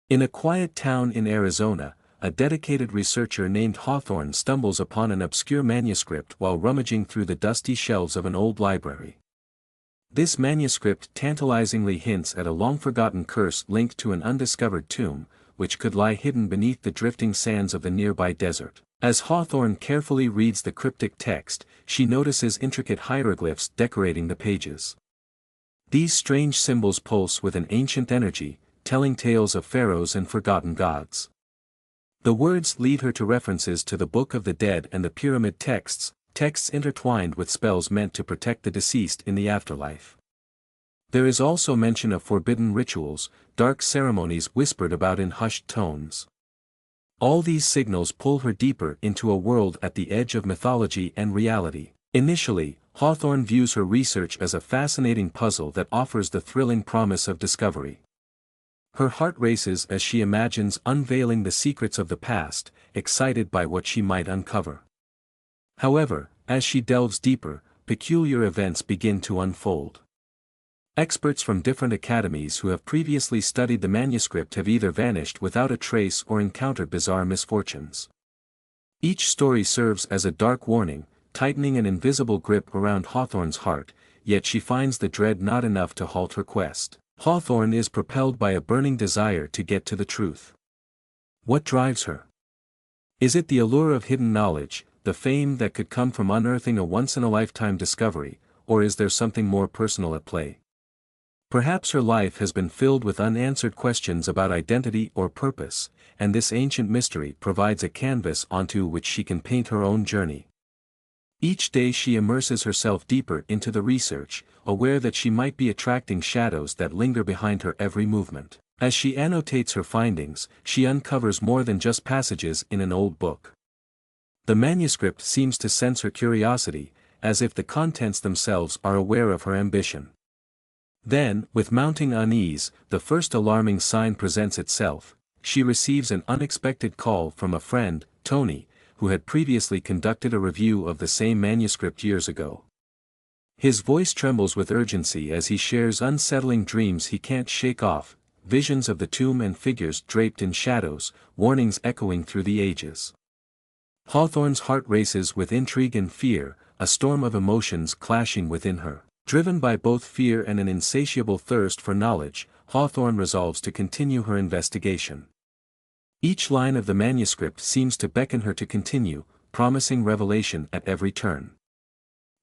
In a quiet town in Arizona, a dedicated researcher named Hawthorne stumbles upon an obscure manuscript while rummaging through the dusty shelves of an old library. This manuscript tantalizingly hints at a long-forgotten curse linked to an undiscovered tomb, which could lie hidden beneath the drifting sands of the nearby desert. As Hawthorne carefully reads the cryptic text, she notices intricate hieroglyphs decorating the pages. These strange symbols pulse with an ancient energy, telling tales of pharaohs and forgotten gods. The words lead her to references to the Book of the Dead and the Pyramid texts, texts intertwined with spells meant to protect the deceased in the afterlife. There is also mention of forbidden rituals, dark ceremonies whispered about in hushed tones. All these signals pull her deeper into a world at the edge of mythology and reality. Initially, Hawthorne views her research as a fascinating puzzle that offers the thrilling promise of discovery. Her heart races as she imagines unveiling the secrets of the past, excited by what she might uncover. However, as she delves deeper, peculiar events begin to unfold. Experts from different academies who have previously studied the manuscript have either vanished without a trace or encountered bizarre misfortunes. Each story serves as a dark warning, tightening an invisible grip around Hawthorne's heart, yet she finds the dread not enough to halt her quest. Hawthorne is propelled by a burning desire to get to the truth. What drives her? Is it the allure of hidden knowledge, the fame that could come from unearthing a once-in-a-lifetime discovery, or is there something more personal at play? Perhaps her life has been filled with unanswered questions about identity or purpose, and this ancient mystery provides a canvas onto which she can paint her own journey. Each day she immerses herself deeper into the research, aware that she might be attracting shadows that linger behind her every movement. As she annotates her findings, she uncovers more than just passages in an old book. The manuscript seems to sense her curiosity, as if the contents themselves are aware of her ambition. Then, with mounting unease, the first alarming sign presents itself. She receives an unexpected call from a friend, Tony, who had previously conducted a review of the same manuscript years ago. His voice trembles with urgency as he shares unsettling dreams he can't shake off, visions of the tomb and figures draped in shadows, warnings echoing through the ages. Hawthorne's heart races with intrigue and fear, a storm of emotions clashing within her. Driven by both fear and an insatiable thirst for knowledge, Hawthorne resolves to continue her investigation. Each line of the manuscript seems to beckon her to continue, promising revelation at every turn.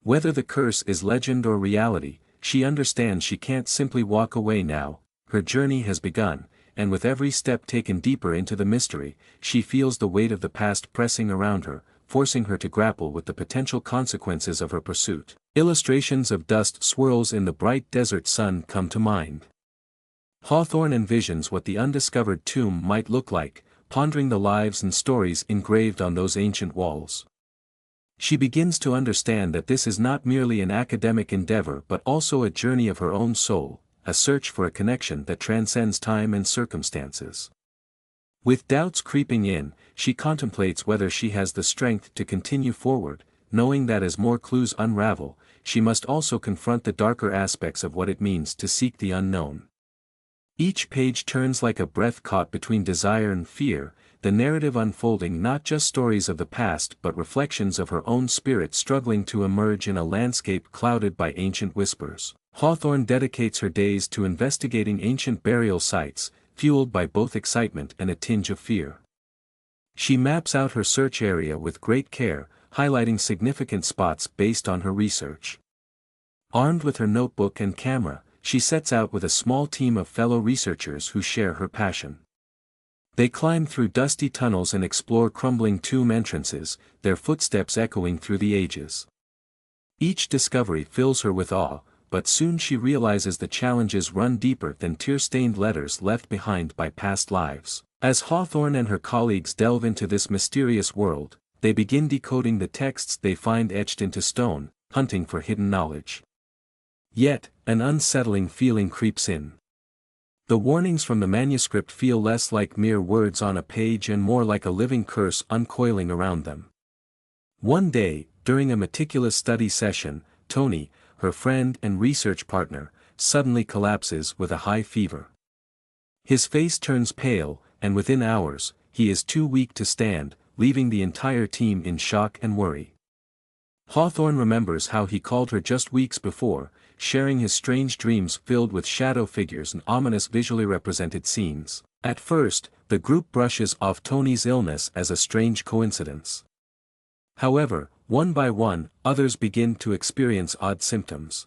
Whether the curse is legend or reality, she understands she can't simply walk away now. Her journey has begun, and with every step taken deeper into the mystery, she feels the weight of the past pressing around her, forcing her to grapple with the potential consequences of her pursuit. Illustrations of dust swirls in the bright desert sun come to mind. Hawthorne envisions what the undiscovered tomb might look like, pondering the lives and stories engraved on those ancient walls. She begins to understand that this is not merely an academic endeavor but also a journey of her own soul, a search for a connection that transcends time and circumstances. With doubts creeping in, she contemplates whether she has the strength to continue forward, knowing that as more clues unravel, she must also confront the darker aspects of what it means to seek the unknown. Each page turns like a breath caught between desire and fear, the narrative unfolding not just stories of the past but reflections of her own spirit struggling to emerge in a landscape clouded by ancient whispers. Hawthorne dedicates her days to investigating ancient burial sites, fueled by both excitement and a tinge of fear. She maps out her search area with great care, highlighting significant spots based on her research. Armed with her notebook and camera, she sets out with a small team of fellow researchers who share her passion. They climb through dusty tunnels and explore crumbling tomb entrances, their footsteps echoing through the ages. Each discovery fills her with awe, but soon she realizes the challenges run deeper than tear-stained letters left behind by past lives. As Hawthorne and her colleagues delve into this mysterious world, they begin decoding the texts they find etched into stone, hunting for hidden knowledge. Yet, an unsettling feeling creeps in. The warnings from the manuscript feel less like mere words on a page and more like a living curse uncoiling around them. One day, during a meticulous study session, Tony, her friend and research partner, suddenly collapses with a high fever. His face turns pale, and within hours, he is too weak to stand, leaving the entire team in shock and worry. Hawthorne remembers how he called her just weeks before, sharing his strange dreams filled with shadow figures and ominous visually represented scenes. At first, the group brushes off Tony's illness as a strange coincidence. However, one by one, others begin to experience odd symptoms.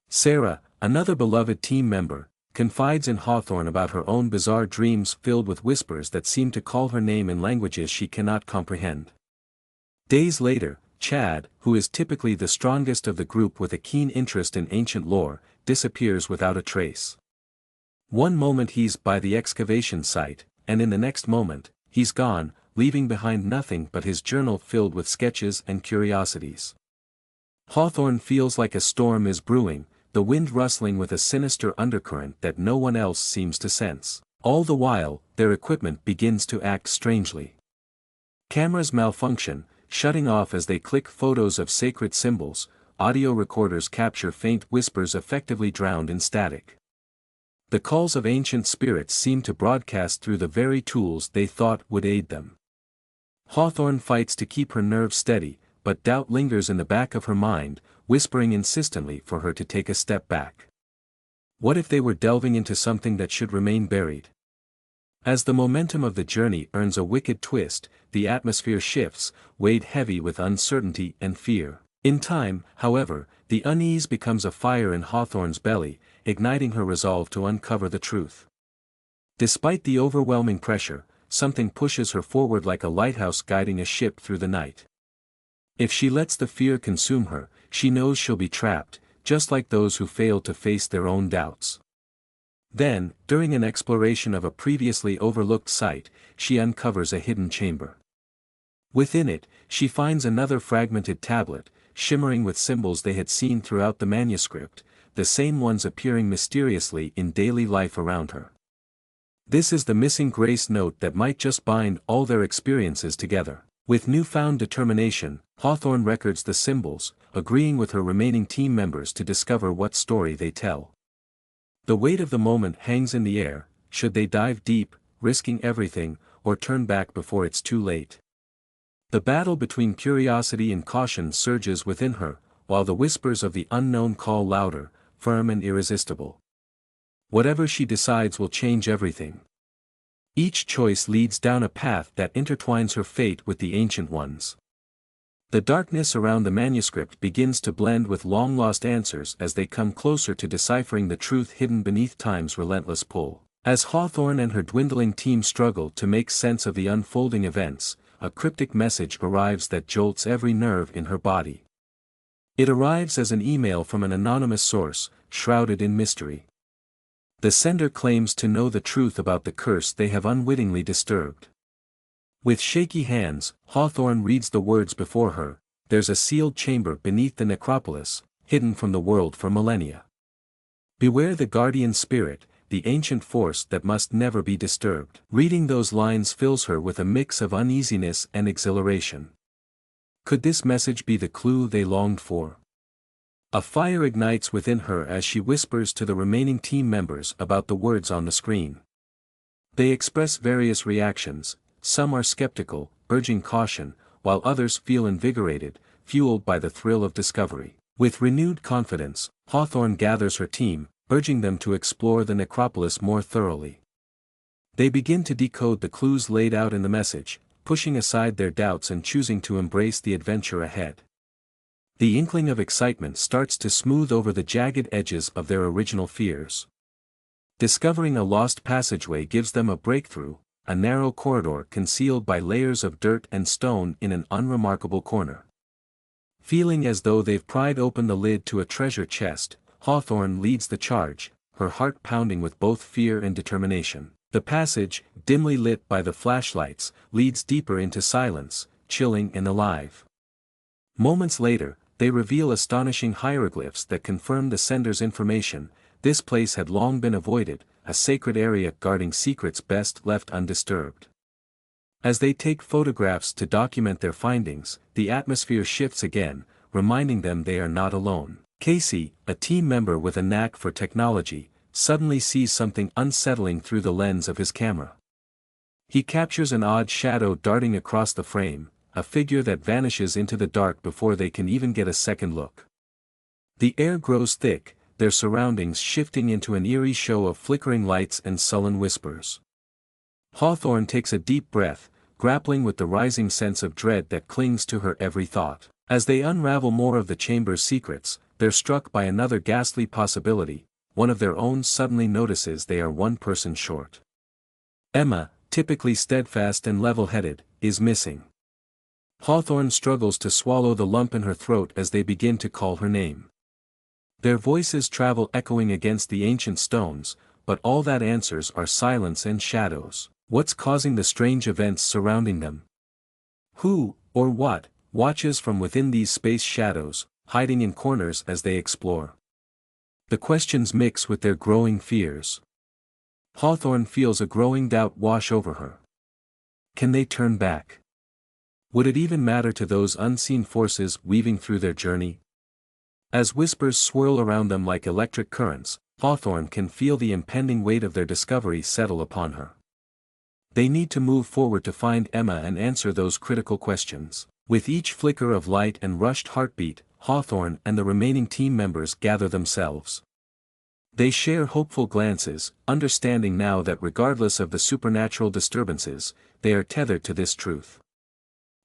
Sarah, another beloved team member, confides in Hawthorne about her own bizarre dreams filled with whispers that seem to call her name in languages she cannot comprehend. Days later, Chad, who is typically the strongest of the group with a keen interest in ancient lore, disappears without a trace. One moment he's by the excavation site, and in the next moment, he's gone, leaving behind nothing but his journal filled with sketches and curiosities. Hawthorne feels like a storm is brewing, the wind rustling with a sinister undercurrent that no one else seems to sense. All the while, their equipment begins to act strangely. Cameras malfunction, shutting off as they click photos of sacred symbols, audio recorders capture faint whispers effectively drowned in static. The calls of ancient spirits seem to broadcast through the very tools they thought would aid them. Hawthorne fights to keep her nerves steady, but doubt lingers in the back of her mind, whispering insistently for her to take a step back. What if they were delving into something that should remain buried? As the momentum of the journey earns a wicked twist, the atmosphere shifts, weighed heavy with uncertainty and fear. In time, however, the unease becomes a fire in Hawthorne's belly, igniting her resolve to uncover the truth. Despite the overwhelming pressure, something pushes her forward like a lighthouse guiding a ship through the night. If she lets the fear consume her, she knows she'll be trapped, just like those who fail to face their own doubts. Then, during an exploration of a previously overlooked site, she uncovers a hidden chamber. Within it, she finds another fragmented tablet, shimmering with symbols they had seen throughout the manuscript, the same ones appearing mysteriously in daily life around her. This is the missing grace note that might just bind all their experiences together. With newfound determination, Hawthorne records the symbols, agreeing with her remaining team members to discover what story they tell. The weight of the moment hangs in the air, should they dive deep, risking everything, or turn back before it's too late. The battle between curiosity and caution surges within her, while the whispers of the unknown call louder, firm and irresistible. Whatever she decides will change everything. Each choice leads down a path that intertwines her fate with the Ancient One's. The darkness around the manuscript begins to blend with long-lost answers as they come closer to deciphering the truth hidden beneath time's relentless pull. As Hawthorne and her dwindling team struggle to make sense of the unfolding events, a cryptic message arrives that jolts every nerve in her body. It arrives as an email from an anonymous source, shrouded in mystery. The sender claims to know the truth about the curse they have unwittingly disturbed. With shaky hands, Hawthorne reads the words before her: "There's a sealed chamber beneath the Necropolis, hidden from the world for millennia. Beware the guardian spirit, the ancient force that must never be disturbed." Reading those lines fills her with a mix of uneasiness and exhilaration. Could this message be the clue they longed for? A fire ignites within her as she whispers to the remaining team members about the words on the screen. They express various reactions, some are skeptical, urging caution, while others feel invigorated, fueled by the thrill of discovery. With renewed confidence, Hawthorne gathers her team, urging them to explore the necropolis more thoroughly. They begin to decode the clues laid out in the message, pushing aside their doubts and choosing to embrace the adventure ahead. The inkling of excitement starts to smooth over the jagged edges of their original fears. Discovering a lost passageway gives them a breakthrough, a narrow corridor concealed by layers of dirt and stone in an unremarkable corner. Feeling as though they've pried open the lid to a treasure chest, Hawthorne leads the charge, her heart pounding with both fear and determination. The passage, dimly lit by the flashlights, leads deeper into silence, chilling and alive. Moments later, they reveal astonishing hieroglyphs that confirm the sender's information. This place had long been avoided, a sacred area guarding secrets best left undisturbed. As they take photographs to document their findings, the atmosphere shifts again, reminding them they are not alone. Casey, a team member with a knack for technology, suddenly sees something unsettling through the lens of his camera. He captures an odd shadow darting across the frame, a figure that vanishes into the dark before they can even get a second look. The air grows thick, their surroundings shifting into an eerie show of flickering lights and sullen whispers. Hawthorne takes a deep breath, grappling with the rising sense of dread that clings to her every thought. As they unravel more of the chamber's secrets, they're struck by another ghastly possibility. One of their own suddenly notices they are one person short. Emma, typically steadfast and level-headed, is missing. Hawthorne struggles to swallow the lump in her throat as they begin to call her name. Their voices travel echoing against the ancient stones, but all that answers are silence and shadows. What's causing the strange events surrounding them? Who, or what, watches from within these space shadows, hiding in corners as they explore? The questions mix with their growing fears. Hawthorne feels a growing doubt wash over her. Can they turn back? Would it even matter to those unseen forces weaving through their journey? As whispers swirl around them like electric currents, Hawthorne can feel the impending weight of their discovery settle upon her. They need to move forward to find Emma and answer those critical questions. With each flicker of light and rushed heartbeat, Hawthorne and the remaining team members gather themselves. They share hopeful glances, understanding now that regardless of the supernatural disturbances, they are tethered to this truth.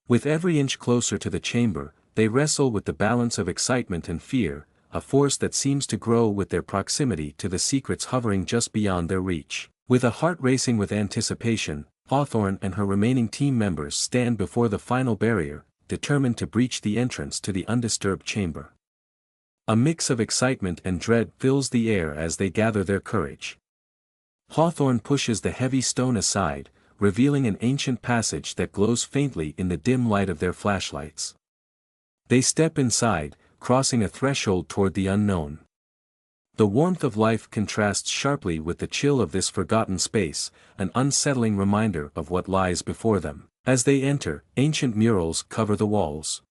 With every inch closer to the chamber, they wrestle with the balance of excitement and fear, a force that seems to grow with their proximity to the secrets hovering just beyond their reach. With a heart racing with anticipation, Hawthorne and her remaining team members stand before the final barrier, determined to breach the entrance to the undisturbed chamber. A mix of excitement and dread fills the air as they gather their courage. Hawthorne pushes the heavy stone aside, revealing an ancient passage that glows faintly in the dim light of their flashlights. They step inside, crossing a threshold toward the unknown. The warmth of life contrasts sharply with the chill of this forgotten space, an unsettling reminder of what lies before them. As they enter, ancient murals cover the walls.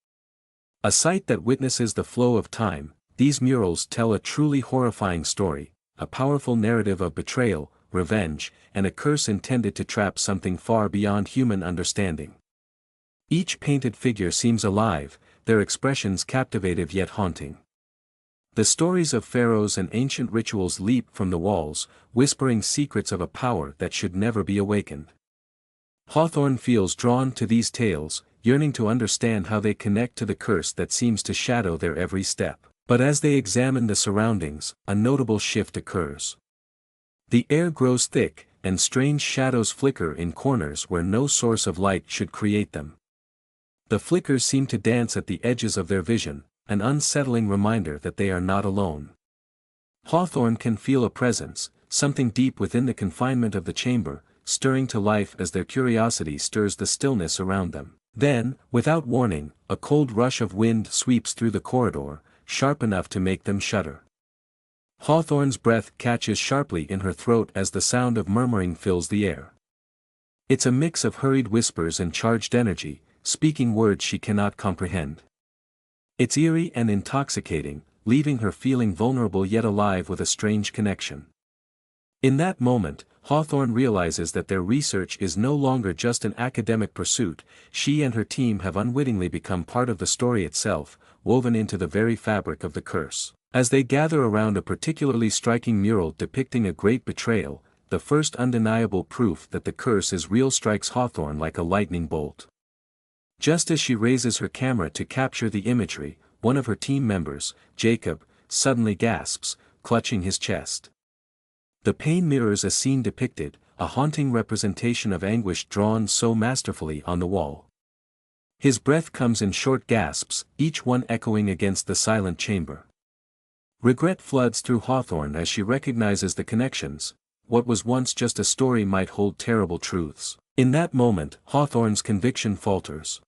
A sight that witnesses the flow of time, these murals tell a truly horrifying story, a powerful narrative of betrayal, revenge, and a curse intended to trap something far beyond human understanding. Each painted figure seems alive, their expressions captivative yet haunting. The stories of pharaohs and ancient rituals leap from the walls, whispering secrets of a power that should never be awakened. Hawthorne feels drawn to these tales, yearning to understand how they connect to the curse that seems to shadow their every step. But as they examine the surroundings, a notable shift occurs. The air grows thick, and strange shadows flicker in corners where no source of light should create them. The flickers seem to dance at the edges of their vision, an unsettling reminder that they are not alone. Hawthorne can feel a presence, something deep within the confinement of the chamber, stirring to life as their curiosity stirs the stillness around them. Then, without warning, a cold rush of wind sweeps through the corridor, sharp enough to make them shudder. Hawthorne's breath catches sharply in her throat as the sound of murmuring fills the air. It's a mix of hurried whispers and charged energy, speaking words she cannot comprehend. It's eerie and intoxicating, leaving her feeling vulnerable yet alive with a strange connection. In that moment, Hawthorne realizes that their research is no longer just an academic pursuit. She and her team have unwittingly become part of the story itself, woven into the very fabric of the curse. As they gather around a particularly striking mural depicting a great betrayal, the first undeniable proof that the curse is real strikes Hawthorne like a lightning bolt. Just as she raises her camera to capture the imagery, one of her team members, Jacob, suddenly gasps, clutching his chest. The pain mirrors a scene depicted, a haunting representation of anguish drawn so masterfully on the wall. His breath comes in short gasps, each one echoing against the silent chamber. Regret floods through Hawthorne as she recognizes the connections. What was once just a story might hold terrible truths. In that moment, Hawthorne's conviction falters.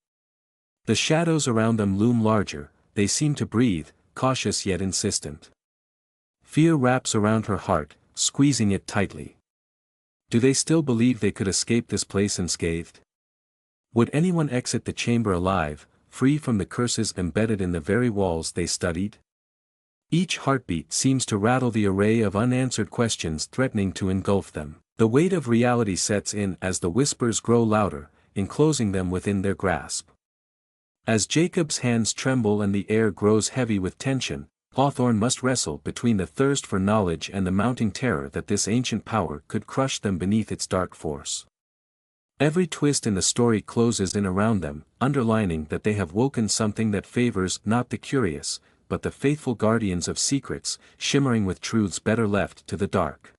The shadows around them loom larger, they seem to breathe, cautious yet insistent. Fear wraps around her heart, squeezing it tightly. Do they still believe they could escape this place unscathed? Would anyone exit the chamber alive, free from the curses embedded in the very walls they studied? Each heartbeat seems to rattle the array of unanswered questions threatening to engulf them. The weight of reality sets in as the whispers grow louder, enclosing them within their grasp. As Jacob's hands tremble and the air grows heavy with tension, Hawthorne must wrestle between the thirst for knowledge and the mounting terror that this ancient power could crush them beneath its dark force. Every twist in the story closes in around them, underlining that they have woken something that favors not the curious, but the faithful guardians of secrets, shimmering with truths better left to the dark.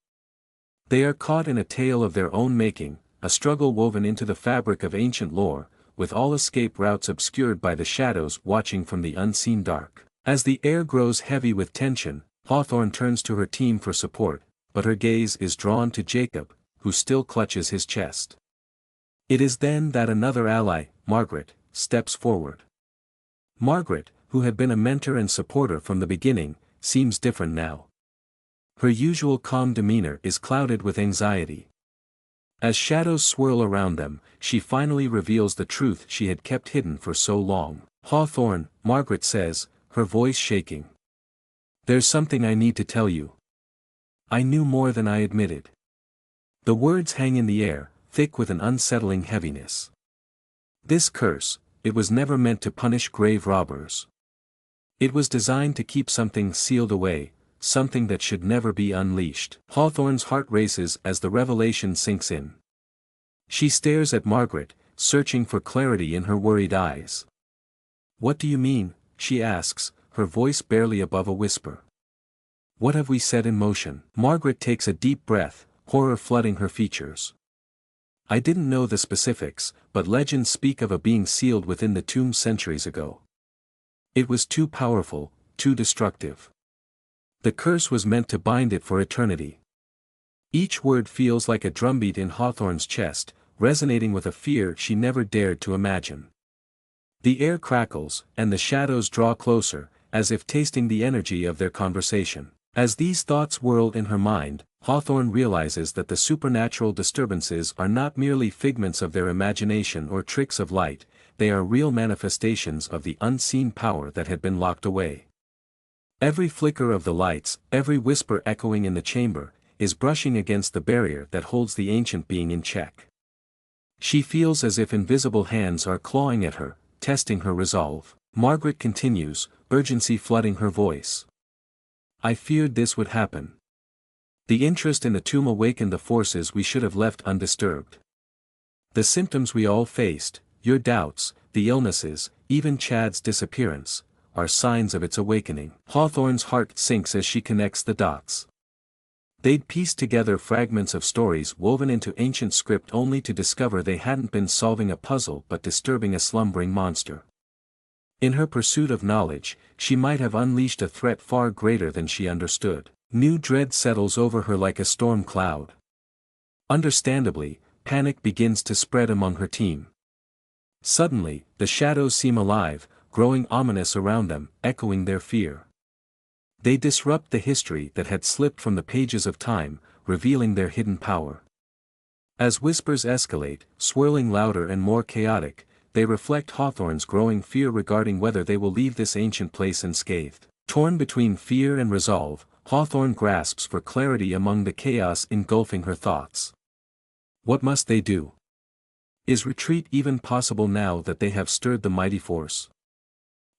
They are caught in a tale of their own making, a struggle woven into the fabric of ancient lore, with all escape routes obscured by the shadows watching from the unseen dark. As the air grows heavy with tension, Hawthorne turns to her team for support, but her gaze is drawn to Jacob, who still clutches his chest. It is then that another ally, Margaret, steps forward. Margaret, who had been a mentor and supporter from the beginning, seems different now. Her usual calm demeanor is clouded with anxiety. As shadows swirl around them, she finally reveals the truth she had kept hidden for so long. "Hawthorne," Margaret says, her voice shaking. "There's something I need to tell you. I knew more than I admitted." The words hang in the air, thick with an unsettling heaviness. This curse, it was never meant to punish grave robbers. It was designed to keep something sealed away, something that should never be unleashed. Hawthorne's heart races as the revelation sinks in. She stares at Margaret, searching for clarity in her worried eyes. "What do you mean?" she asks, her voice barely above a whisper. "What have we set in motion?" Margaret takes a deep breath, horror flooding her features. "I didn't know the specifics, but legends speak of a being sealed within the tomb centuries ago. It was too powerful, too destructive. The curse was meant to bind it for eternity." Each word feels like a drumbeat in Hawthorne's chest, resonating with a fear she never dared to imagine. The air crackles, and the shadows draw closer, as if tasting the energy of their conversation. As these thoughts whirl in her mind, Hawthorne realizes that the supernatural disturbances are not merely figments of their imagination or tricks of light, they are real manifestations of the unseen power that had been locked away. Every flicker of the lights, every whisper echoing in the chamber, is brushing against the barrier that holds the ancient being in check. She feels as if invisible hands are clawing at her, testing her resolve. Margaret continues, urgency flooding her voice. "I feared this would happen. The interest in the tomb awakened the forces we should have left undisturbed. The symptoms we all faced, your doubts, the illnesses, even Chad's disappearance, are signs of its awakening." Hawthorne's heart sinks as she connects the dots. They'd pieced together fragments of stories woven into ancient script only to discover they hadn't been solving a puzzle but disturbing a slumbering monster. In her pursuit of knowledge, she might have unleashed a threat far greater than she understood. New dread settles over her like a storm cloud. Understandably, panic begins to spread among her team. Suddenly, the shadows seem alive, growing ominous around them, echoing their fear. They disrupt the history that had slipped from the pages of time, revealing their hidden power. As whispers escalate, swirling louder and more chaotic, they reflect Hawthorne's growing fear regarding whether they will leave this ancient place unscathed. Torn between fear and resolve, Hawthorne grasps for clarity among the chaos engulfing her thoughts. What must they do? Is retreat even possible now that they have stirred the mighty force?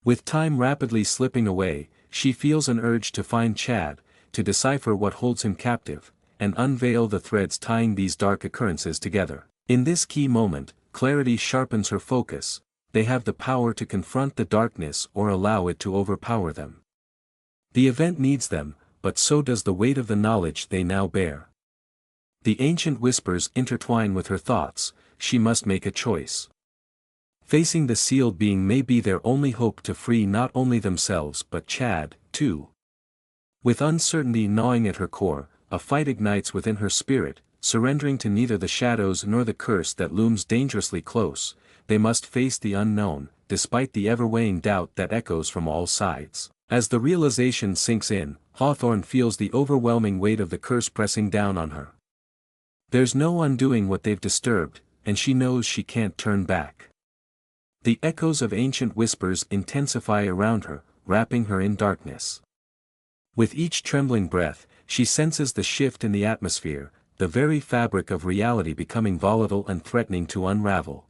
With time rapidly slipping away, she feels an urge to find Chad, to decipher what holds him captive, and unveil the threads tying these dark occurrences together. In this key moment, clarity sharpens her focus. They have the power to confront the darkness or allow it to overpower them. The event needs them, but so does the weight of the knowledge they now bear. The ancient whispers intertwine with her thoughts. She must make a choice. Facing the sealed being may be their only hope to free not only themselves but Chad, too. With uncertainty gnawing at her core, a fight ignites within her spirit, surrendering to neither the shadows nor the curse that looms dangerously close. They must face the unknown, despite the ever-weighing doubt that echoes from all sides. As the realization sinks in, Hawthorne feels the overwhelming weight of the curse pressing down on her. There's no undoing what they've disturbed, and she knows she can't turn back. The echoes of ancient whispers intensify around her, wrapping her in darkness. With each trembling breath, she senses the shift in the atmosphere, the very fabric of reality becoming volatile and threatening to unravel.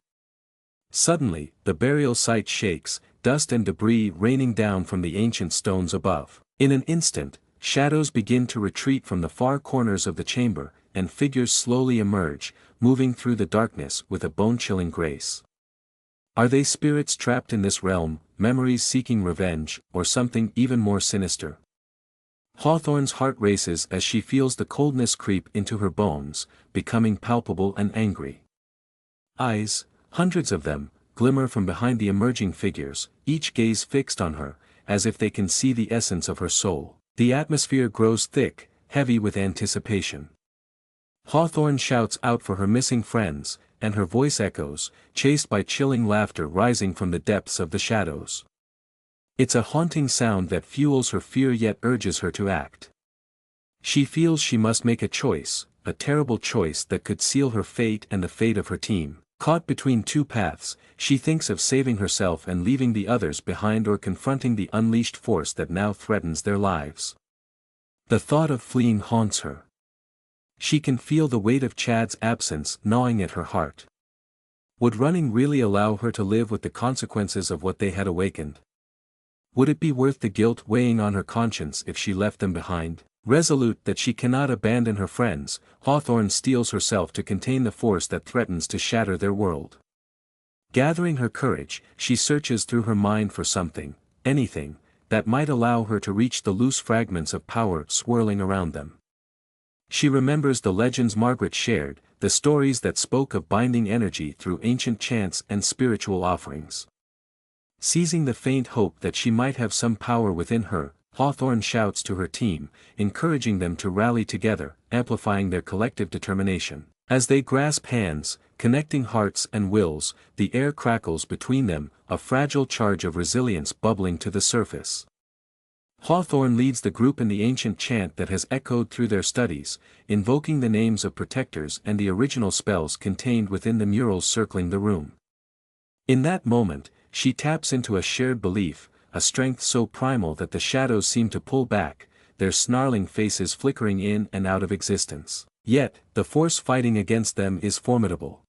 Suddenly, the burial site shakes, dust and debris raining down from the ancient stones above. In an instant, shadows begin to retreat from the far corners of the chamber, and figures slowly emerge, moving through the darkness with a bone-chilling grace. Are they spirits trapped in this realm, memories seeking revenge, or something even more sinister? Hawthorne's heart races as she feels the coldness creep into her bones, becoming palpable and angry. Eyes, hundreds of them, glimmer from behind the emerging figures, each gaze fixed on her, as if they can see the essence of her soul. The atmosphere grows thick, heavy with anticipation. Hawthorne shouts out for her missing friends, and her voice echoes, chased by chilling laughter rising from the depths of the shadows. It's a haunting sound that fuels her fear yet urges her to act. She feels she must make a choice, a terrible choice that could seal her fate and the fate of her team. Caught between two paths, she thinks of saving herself and leaving the others behind or confronting the unleashed force that now threatens their lives. The thought of fleeing haunts her. She can feel the weight of Chad's absence gnawing at her heart. Would running really allow her to live with the consequences of what they had awakened? Would it be worth the guilt weighing on her conscience if she left them behind? Resolute that she cannot abandon her friends, Hawthorne steels herself to contain the force that threatens to shatter their world. Gathering her courage, she searches through her mind for something, anything, that might allow her to reach the loose fragments of power swirling around them. She remembers the legends Margaret shared, the stories that spoke of binding energy through ancient chants and spiritual offerings. Seizing the faint hope that she might have some power within her, Hawthorne shouts to her team, encouraging them to rally together, amplifying their collective determination. As they grasp hands, connecting hearts and wills, the air crackles between them, a fragile charge of resilience bubbling to the surface. Hawthorne leads the group in the ancient chant that has echoed through their studies, invoking the names of protectors and the original spells contained within the murals circling the room. In that moment, she taps into a shared belief, a strength so primal that the shadows seem to pull back, their snarling faces flickering in and out of existence. Yet, the force fighting against them is formidable.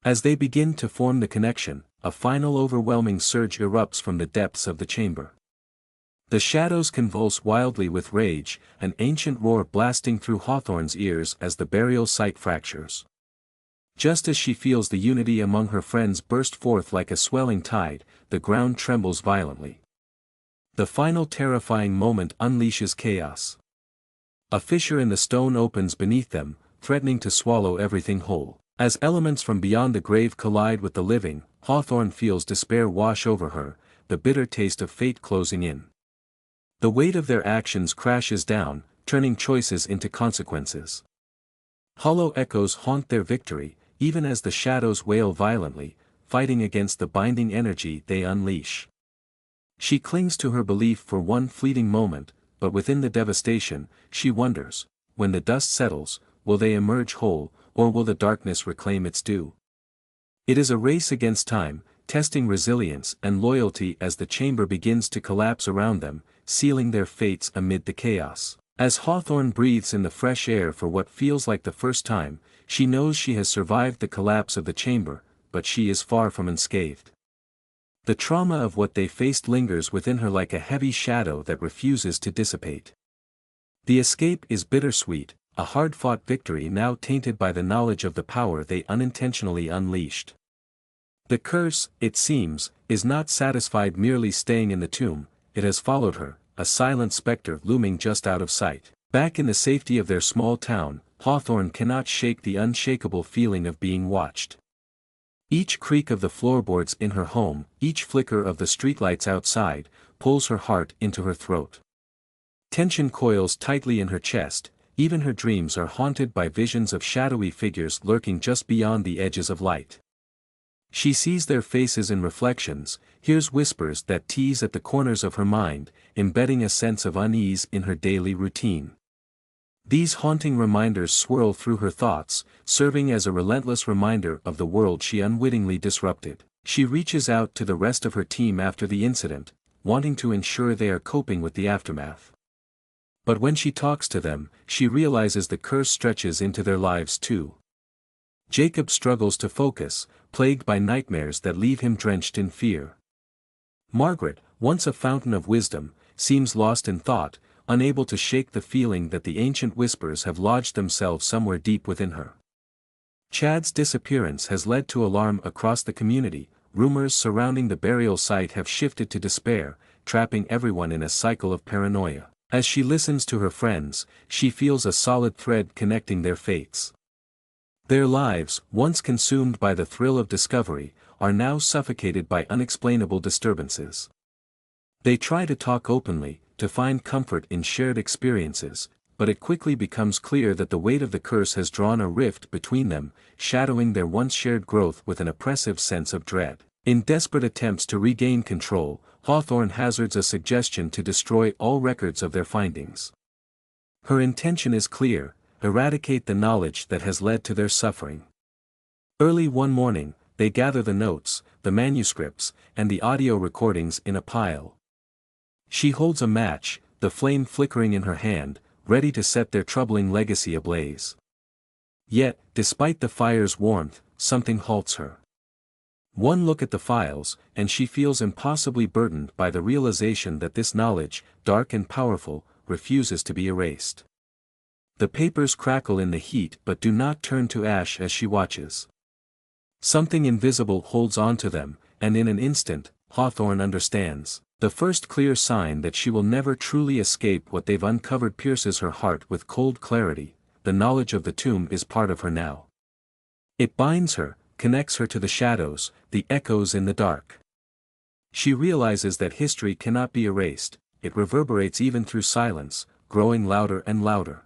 As they begin to form the connection, a final overwhelming surge erupts from the depths of the chamber. The shadows convulse wildly with rage, an ancient roar blasting through Hawthorne's ears as the burial site fractures. Just as she feels the unity among her friends burst forth like a swelling tide, the ground trembles violently. The final terrifying moment unleashes chaos. A fissure in the stone opens beneath them, threatening to swallow everything whole. As elements from beyond the grave collide with the living, Hawthorne feels despair wash over her, the bitter taste of fate closing in. The weight of their actions crashes down, turning choices into consequences. Hollow echoes haunt their victory, even as the shadows wail violently, fighting against the binding energy they unleash. She clings to her belief for one fleeting moment, but within the devastation, she wonders, when the dust settles, will they emerge whole, or will the darkness reclaim its due? It is a race against time, testing resilience and loyalty as the chamber begins to collapse around them, sealing their fates amid the chaos. As Hawthorne breathes in the fresh air for what feels like the first time, she knows she has survived the collapse of the chamber, but she is far from unscathed. The trauma of what they faced lingers within her like a heavy shadow that refuses to dissipate. The escape is bittersweet, a hard-fought victory now tainted by the knowledge of the power they unintentionally unleashed. The curse, it seems, is not satisfied merely staying in the tomb, it has followed her, a silent specter looming just out of sight. Back in the safety of their small town, Hawthorne cannot shake the unshakable feeling of being watched. Each creak of the floorboards in her home, each flicker of the streetlights outside, pulls her heart into her throat. Tension coils tightly in her chest, even her dreams are haunted by visions of shadowy figures lurking just beyond the edges of light. She sees their faces in reflections, hears whispers that tease at the corners of her mind, embedding a sense of unease in her daily routine. These haunting reminders swirl through her thoughts, serving as a relentless reminder of the world she unwittingly disrupted. She reaches out to the rest of her team after the incident, wanting to ensure they are coping with the aftermath. But when she talks to them, she realizes the curse stretches into their lives too. Jacob struggles to focus, plagued by nightmares that leave him drenched in fear. Margaret, once a fountain of wisdom, seems lost in thought, unable to shake the feeling that the ancient whispers have lodged themselves somewhere deep within her. Chad's disappearance has led to alarm across the community. Rumors surrounding the burial site have shifted to despair, trapping everyone in a cycle of paranoia. As she listens to her friends, she feels a solid thread connecting their fates. Their lives, once consumed by the thrill of discovery, are now suffocated by unexplainable disturbances. They try to talk openly, to find comfort in shared experiences, but it quickly becomes clear that the weight of the curse has drawn a rift between them, shadowing their once shared growth with an oppressive sense of dread. In desperate attempts to regain control, Hawthorne hazards a suggestion to destroy all records of their findings. Her intention is clear: eradicate the knowledge that has led to their suffering. Early one morning, they gather the notes, the manuscripts, and the audio recordings in a pile. She holds a match, the flame flickering in her hand, ready to set their troubling legacy ablaze. Yet, despite the fire's warmth, something halts her. One look at the files, and she feels impossibly burdened by the realization that this knowledge, dark and powerful, refuses to be erased. The papers crackle in the heat but do not turn to ash as she watches. Something invisible holds on to them, and in an instant, Hawthorne understands. The first clear sign that she will never truly escape what they've uncovered pierces her heart with cold clarity. The knowledge of the tomb is part of her now. It binds her, connects her to the shadows, the echoes in the dark. She realizes that history cannot be erased, it reverberates even through silence, growing louder and louder.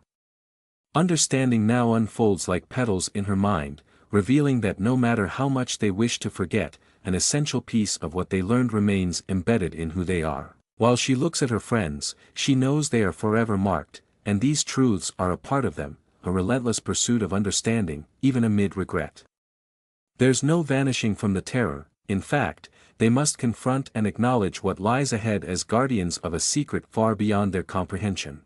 Understanding now unfolds like petals in her mind, revealing that no matter how much they wish to forget, an essential piece of what they learned remains embedded in who they are. While she looks at her friends, she knows they are forever marked, and these truths are a part of them, a relentless pursuit of understanding, even amid regret. There's no vanishing from the terror. In fact, they must confront and acknowledge what lies ahead as guardians of a secret far beyond their comprehension.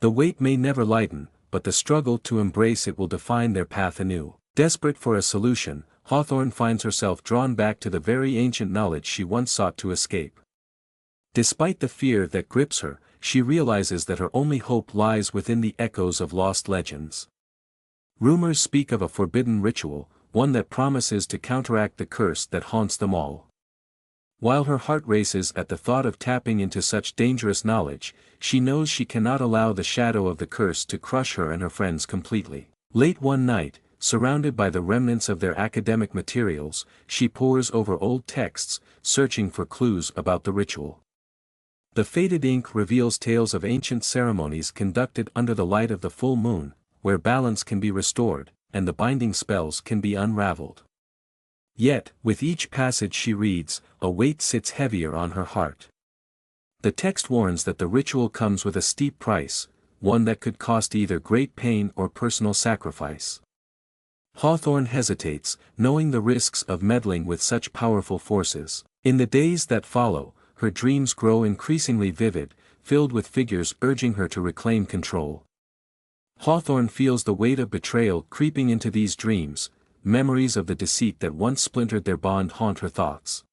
The weight may never lighten, but the struggle to embrace it will define their path anew. Desperate for a solution, Hawthorne finds herself drawn back to the very ancient knowledge she once sought to escape. Despite the fear that grips her, she realizes that her only hope lies within the echoes of lost legends. Rumors speak of a forbidden ritual, one that promises to counteract the curse that haunts them all. While her heart races at the thought of tapping into such dangerous knowledge, she knows she cannot allow the shadow of the curse to crush her and her friends completely. Late one night, surrounded by the remnants of their academic materials, she pores over old texts, searching for clues about the ritual. The faded ink reveals tales of ancient ceremonies conducted under the light of the full moon, where balance can be restored, and the binding spells can be unraveled. Yet, with each passage she reads, a weight sits heavier on her heart. The text warns that the ritual comes with a steep price, one that could cost either great pain or personal sacrifice. Hawthorne hesitates, knowing the risks of meddling with such powerful forces. In the days that follow, her dreams grow increasingly vivid, filled with figures urging her to reclaim control. Hawthorne feels the weight of betrayal creeping into these dreams. Memories of the deceit that once splintered their bond haunt her thoughts.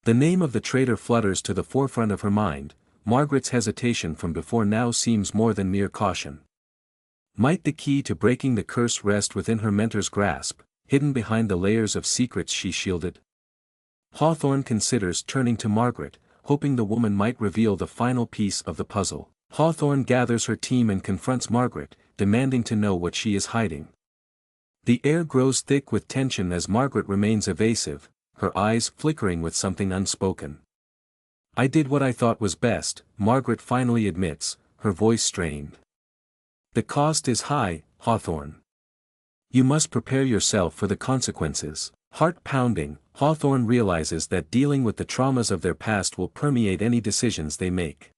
The name of the traitor flutters to the forefront of her mind. Margaret's hesitation from before now seems more than mere caution. Might the key to breaking the curse rest within her mentor's grasp, hidden behind the layers of secrets she shielded? Hawthorne considers turning to Margaret, hoping the woman might reveal the final piece of the puzzle. Hawthorne gathers her team and confronts Margaret, demanding to know what she is hiding. The air grows thick with tension as Margaret remains evasive, her eyes flickering with something unspoken. "I did what I thought was best," Margaret finally admits, her voice strained. "The cost is high, Hawthorne. You must prepare yourself for the consequences." Heart pounding, Hawthorne realizes that dealing with the traumas of their past will permeate any decisions they make.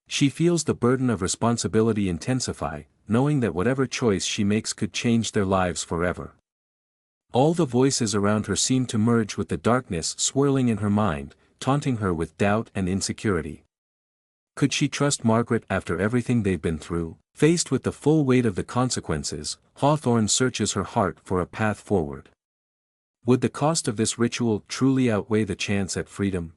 She feels the burden of responsibility intensify, knowing that whatever choice she makes could change their lives forever. All the voices around her seem to merge with the darkness swirling in her mind, taunting her with doubt and insecurity. Could she trust Margaret after everything they've been through? Faced with the full weight of the consequences, Hawthorne searches her heart for a path forward. Would the cost of this ritual truly outweigh the chance at freedom?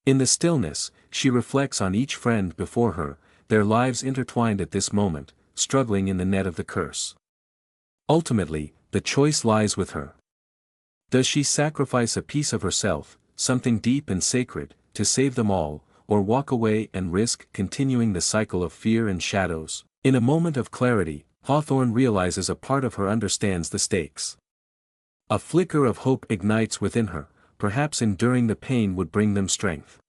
In the stillness, she reflects on each friend before her, their lives intertwined at this moment, struggling in the net of the curse. Ultimately, the choice lies with her. Does she sacrifice a piece of herself, something deep and sacred, to save them all, or walk away and risk continuing the cycle of fear and shadows? In a moment of clarity, Hawthorne realizes a part of her understands the stakes. A flicker of hope ignites within her, perhaps enduring the pain would bring them strength.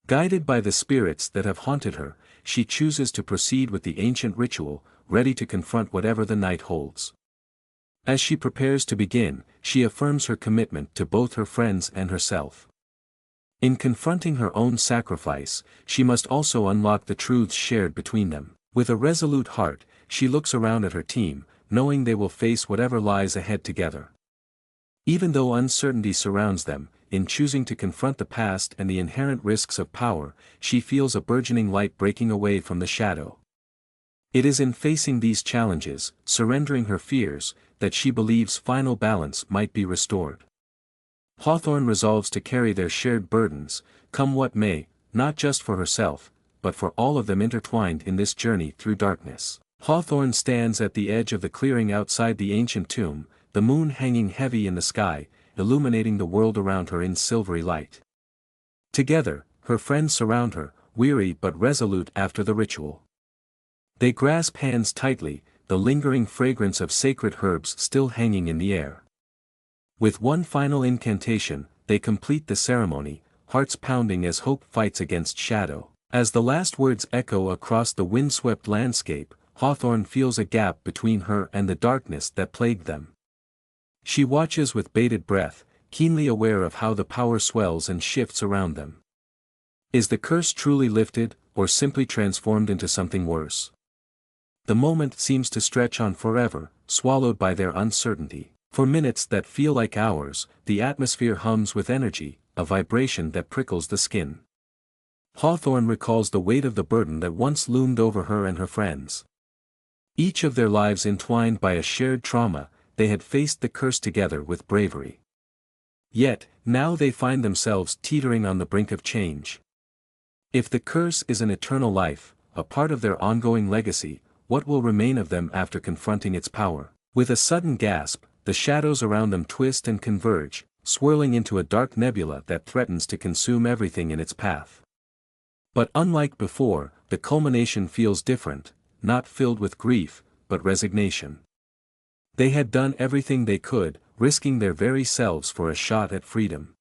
Guided by the spirits that have haunted her, she chooses to proceed with the ancient ritual, ready to confront whatever the night holds. As she prepares to begin, she affirms her commitment to both her friends and herself. In confronting her own sacrifice, she must also unlock the truths shared between them. With a resolute heart, she looks around at her team, knowing they will face whatever lies ahead together. Even though uncertainty surrounds them, in choosing to confront the past and the inherent risks of power, she feels a burgeoning light breaking away from the shadow. It is in facing these challenges, surrendering her fears, that she believes final balance might be restored. Hawthorne resolves to carry their shared burdens, come what may, not just for herself, but for all of them intertwined in this journey through darkness. Hawthorne stands at the edge of the clearing outside the ancient tomb, the moon hanging heavy in the sky, illuminating the world around her in silvery light. Together, her friends surround her, weary but resolute after the ritual. They grasp hands tightly, the lingering fragrance of sacred herbs still hanging in the air. With one final incantation, they complete the ceremony, hearts pounding as hope fights against shadow. As the last words echo across the windswept landscape, Hawthorne feels a gap between her and the darkness that plagued them. She watches with bated breath, keenly aware of how the power swells and shifts around them. Is the curse truly lifted, or simply transformed into something worse? The moment seems to stretch on forever, swallowed by their uncertainty. For minutes that feel like hours, the atmosphere hums with energy, a vibration that prickles the skin. Hawthorne recalls the weight of the burden that once loomed over her and her friends. Each of their lives entwined by a shared trauma, they had faced the curse together with bravery. Yet, now they find themselves teetering on the brink of change. If the curse is an eternal life, a part of their ongoing legacy, what will remain of them after confronting its power? With a sudden gasp, the shadows around them twist and converge, swirling into a dark nebula that threatens to consume everything in its path. But unlike before, the culmination feels different, not filled with grief, but resignation. They had done everything they could, risking their very selves for a shot at freedom.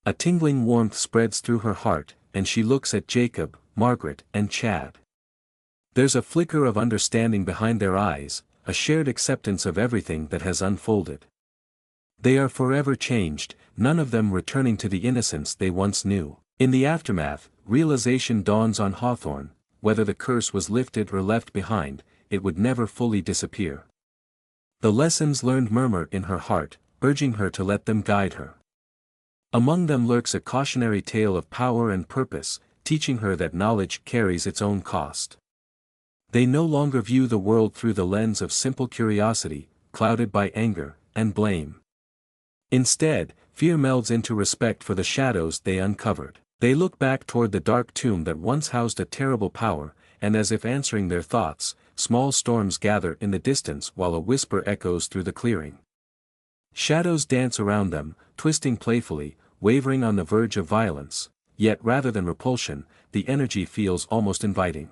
A tingling warmth spreads through her heart, and she looks at Jacob, Margaret, and Chad. There's a flicker of understanding behind their eyes, a shared acceptance of everything that has unfolded. They are forever changed, none of them returning to the innocence they once knew. In the aftermath, realization dawns on Hawthorne: whether the curse was lifted or left behind, it would never fully disappear. The lessons learned murmur in her heart, urging her to let them guide her. Among them lurks a cautionary tale of power and purpose, teaching her that knowledge carries its own cost. They no longer view the world through the lens of simple curiosity, clouded by anger and blame. Instead, fear melds into respect for the shadows they uncovered. They look back toward the dark tomb that once housed a terrible power, and as if answering their thoughts, small storms gather in the distance while a whisper echoes through the clearing. Shadows dance around them, twisting playfully, wavering on the verge of violence, yet rather than repulsion, the energy feels almost inviting.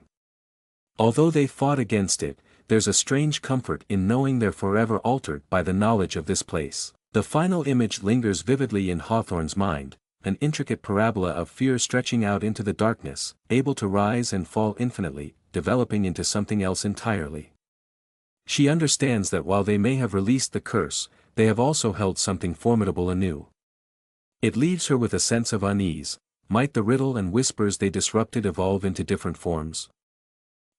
Although they fought against it, there's a strange comfort in knowing they're forever altered by the knowledge of this place. The final image lingers vividly in Hawthorne's mind, an intricate parabola of fear stretching out into the darkness, able to rise and fall infinitely, developing into something else entirely. She understands that while they may have released the curse, they have also held something formidable anew. It leaves her with a sense of unease. Might the riddle and whispers they disrupted evolve into different forms?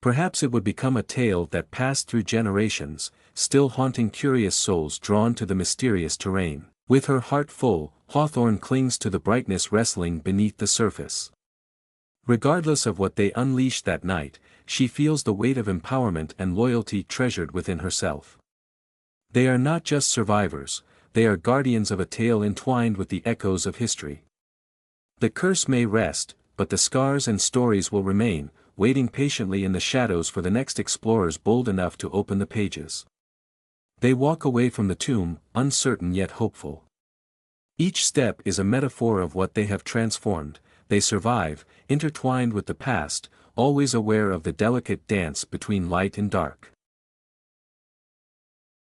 Perhaps it would become a tale that passed through generations, still haunting curious souls drawn to the mysterious terrain. With her heart full, Hawthorne clings to the brightness wrestling beneath the surface. Regardless of what they unleashed that night, she feels the weight of empowerment and loyalty treasured within herself. They are not just survivors, they are guardians of a tale entwined with the echoes of history. The curse may rest, but the scars and stories will remain, waiting patiently in the shadows for the next explorers bold enough to open the pages. They walk away from the tomb, uncertain yet hopeful. Each step is a metaphor of what they have transformed. They survive, intertwined with the past, always aware of the delicate dance between light and dark.